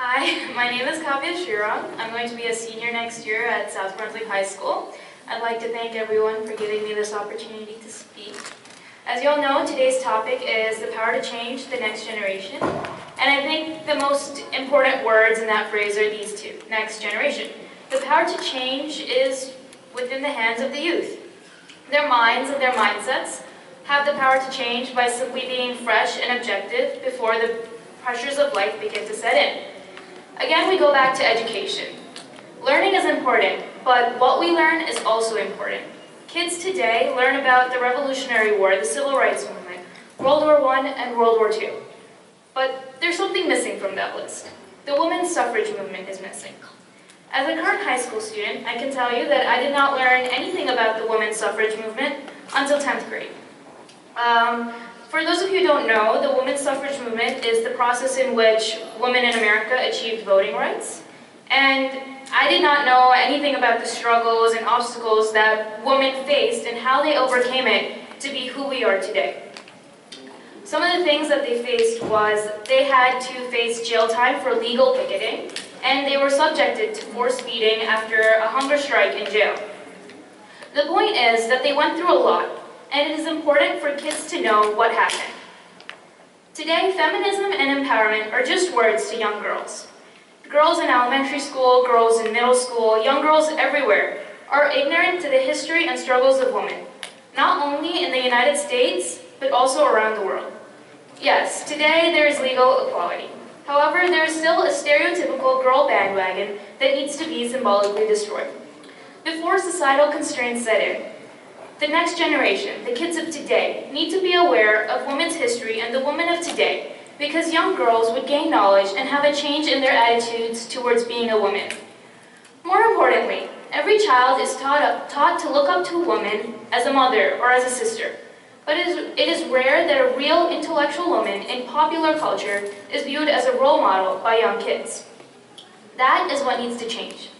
Hi, my name is Kavya Sreeram. I'm going to be a senior next year at South Brunswick High School. I'd like to thank everyone for giving me this opportunity to speak. As you all know, today's topic is the power to change the next generation. And I think the most important words in that phrase are these two, next generation. The power to change is within the hands of the youth. Their minds and their mindsets have the power to change by simply being fresh and objective before the pressures of life begin to set in. Again, we go back to education. Learning is important, but what we learn is also important. Kids today learn about the Revolutionary War, the Civil Rights Movement, World War I and World War II. But there's something missing from that list. The women's suffrage movement is missing. As a current high school student, I can tell you that I did not learn anything about the women's suffrage movement until 10th grade. For those of you who don't know, the women's suffrage movement is the process in which women in America achieved voting rights. And I did not know anything about the struggles and obstacles that women faced and how they overcame it to be who we are today. Some of the things that they faced was they had to face jail time for legal picketing, and they were subjected to forced feeding after a hunger strike in jail. The point is that they went through a lot, and it is important for kids to know what happened. Today, feminism and empowerment are just words to young girls. Girls in elementary school, girls in middle school, young girls everywhere are ignorant to the history and struggles of women, not only in the United States, but also around the world. Yes, today there is legal equality. However, there is still a stereotypical girl bandwagon that needs to be symbolically destroyed. Before societal constraints set in, the next generation, the kids of today, need to be aware of women's history and the women of today, because young girls would gain knowledge and have a change in their attitudes towards being a woman. More importantly, every child is taught to look up to a woman as a mother or as a sister. But it is rare that a real intellectual woman in popular culture is viewed as a role model by young kids. That is what needs to change.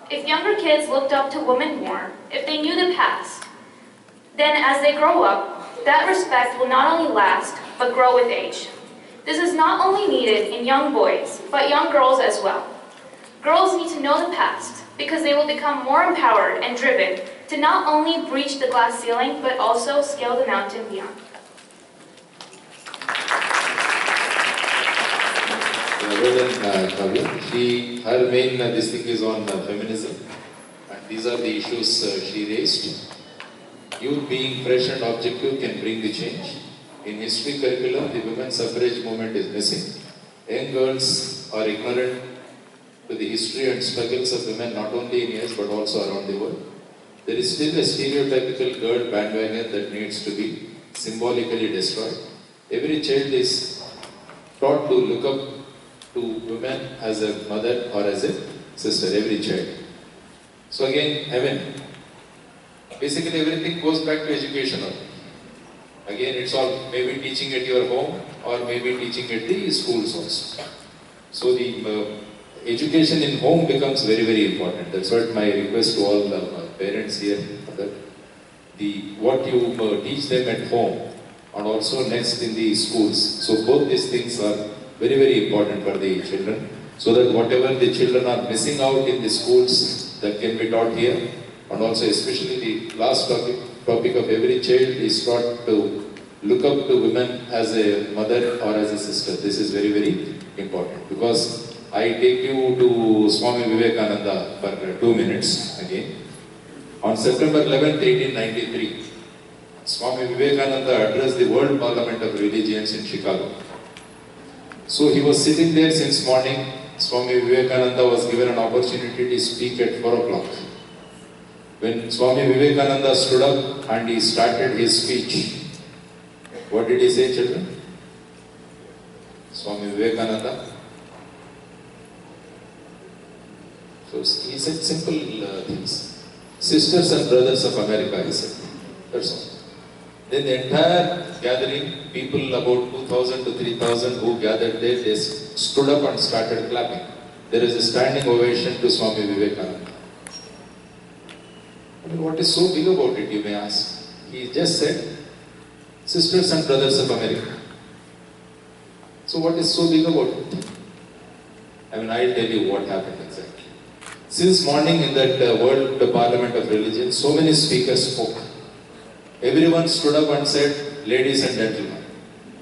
If younger kids looked up to women more, if they knew the past, then as they grow up, that respect will not only last, but grow with age. This is not only needed in young boys, but young girls as well. Girls need to know the past, because they will become more empowered and driven to not only breach the glass ceiling, but also scale the mountain beyond. Well done, Kavya. Her main this thing is on feminism, and these are the issues she raised. Youth being fresh and objective can bring the change. In history curriculum, the women's suffrage movement is missing. Young girls are ignorant to the history and struggles of women not only in US but also around the world. There is still a stereotypical girl bandwagon that needs to be symbolically destroyed. Every child is taught to look up to women as a mother or as a sister, every child. So again, basically everything goes back to education only. Again, it's all maybe teaching at your home or maybe teaching at the schools also. So the education in home becomes very, very important. That's what my request to all the parents here, that what you teach them at home and also next in the schools. So both these things are very, very important for the children, so that whatever the children are missing out in the schools, that can be taught here. And also especially the last topic of every child is taught to look up to women as a mother or as a sister. This is very, very important, because I take you to Swami Vivekananda for 2 minutes again. On September 11th, 1893, Swami Vivekananda addressed the World Parliament of Religions in Chicago. So he was sitting there since morning. Swami Vivekananda was given an opportunity to speak at 4 o'clock. When Swami Vivekananda stood up and he started his speech, what did he say, children? Swami Vivekananda. So he said simple things. Sisters and brothers of America, he said. That's all. Then the entire gathering, people about 2,000 to 3,000 who gathered there, they stood up and started clapping. There is a standing ovation to Swami Vivekananda. I mean, what is so big about it, you may ask? He just said, sisters and brothers of America. So what is so big about it? I mean, I'll tell you what happened exactly. Since morning in that World Parliament of Religion, so many speakers spoke. Everyone stood up and said, ladies and gentlemen,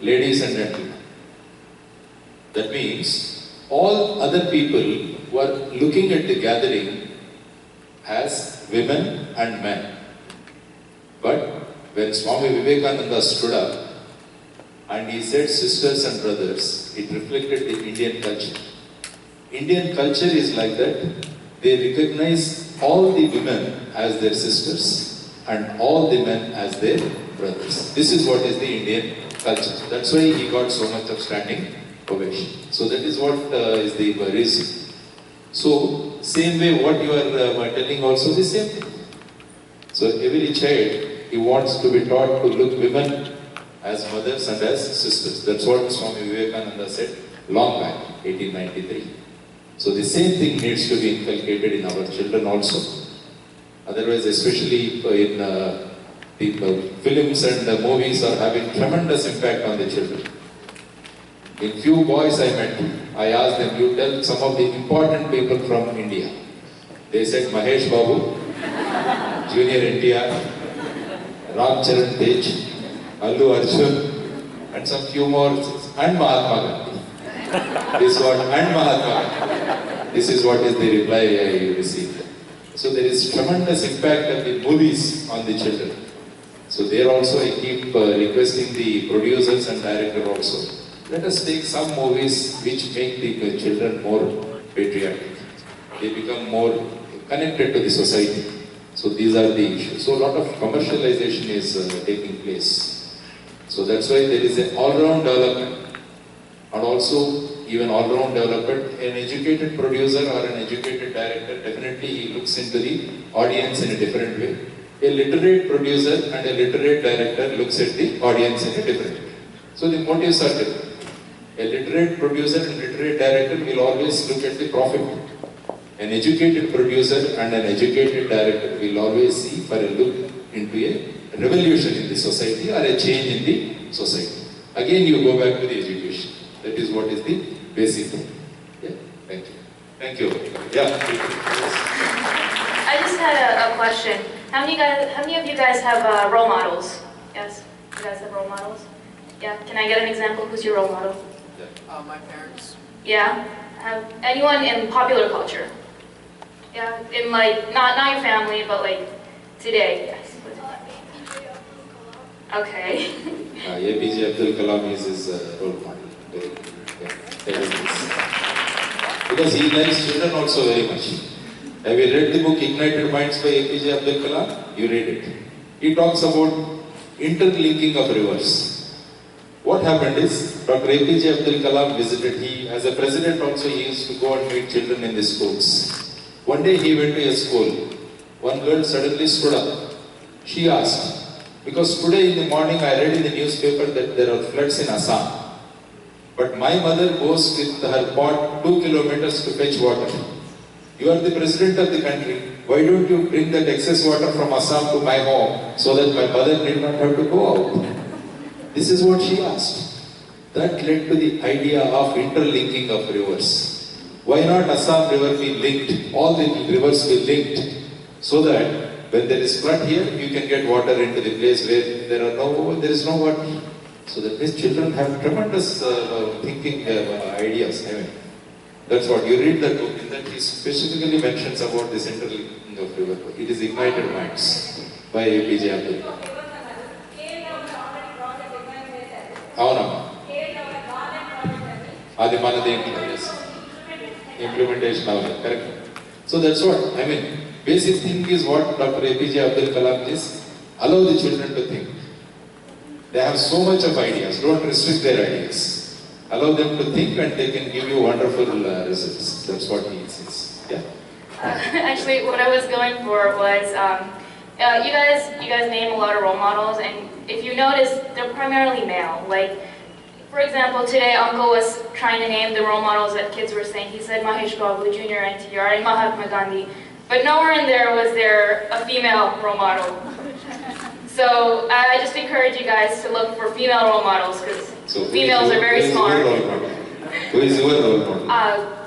ladies and gentlemen. That means all other people were looking at the gathering as women and men. But when Swami Vivekananda stood up and he said sisters and brothers, it reflected the Indian culture. Indian culture is like that. They recognize all the women as their sisters and all the men as their brothers. This is what is the Indian culture. That's why he got so much of standing ovation. So that is what is the reason. So same way what you are telling also the same thing. So every child, he wants to be taught to look women as mothers and as sisters. That's what Swami Vivekananda said long back, 1893. So the same thing needs to be inculcated in our children also. Otherwise, especially in the films and movies are having tremendous impact on the children. In few boys I met, I asked them, you tell some of the important people from India. They said Mahesh Babu, Junior NTR, Ram Charan Tej, Allu Arjun, and some few more, and Mahatma Gandhi. This what, and Mahatma Gandhi. This is what is the reply I received. So there is tremendous impact of the movies on the children. So there also I keep requesting the producers and director also. Let us take some movies which make the children more patriotic. They become more connected to the society. So these are the issues. So a lot of commercialization is taking place. So that's why there is an all-round development. And also even all-round development, an educated producer or an educated director, definitely he looks into the audience in a different way. A literate producer and a literate director looks at the audience in a different way. So the motives are different. A literate producer and literate director will always look at the profit. An educated producer and an educated director will always see for a look into a revolution in the society or a change in the society. Again you go back to the education. That is what is the basic thing. Yeah, thank you. Thank you. Yeah. I just had a question. How many of you guys have role models? Yes? You guys have role models? Yeah? Can I get an example? Who's your role model? My parents. Yeah? Anyone in popular culture? Yeah? In like, not your family, but like today, yes. Okay. APJ Abdul Kalam is his role model. Because he likes children also very much. Have you read the book Ignited Minds by APJ Abdul Kalam? You read it. He talks about interlinking of rivers. What happened is, Dr. APJ Abdul Kalam visited, as a president also, he used to go and meet children in the schools. One day he went to a school. One girl suddenly stood up. She asked, because today in the morning I read in the newspaper that there are floods in Assam. But my mother goes with her pot 2 kilometers to fetch water. You are the president of the country. Why don't you bring that excess water from Assam to my home so that my mother did not have to go out? This is what she asked. That led to the idea of interlinking of rivers. Why not Assam river be linked? All the rivers be linked so that when there is flood here, you can get water into the place where there is no water. So that means children have tremendous thinking ideas. I mean, that's what you read that book. In that he specifically mentions about this interlinking of river. It is Ignited Minds by APJ Abdul Kalam. Yes. Implementation of it, correct. So that's what, I mean, basic thing is what Dr. APJ Abdul Kalam is, allow the children to think. They have so much of ideas, don't restrict their ideas. Allow them to think and they can give you wonderful results. That's what he says. Yeah. Actually, what I was going for was, you guys name a lot of role models, and if you notice, they're primarily male. Like, for example, today Uncle was trying to name the role models that kids were saying. He said Mahesh Babu, Junior NTR, and Mahatma Gandhi. But nowhere in there was there a female role model. So I just encourage you guys to look for female role models because females are very smart. Who is your role model?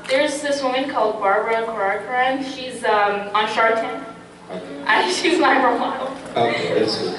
There's this woman called Barbara Karakaran. She's on Shark Tank. Okay. And she's my role model. Okay, that's good.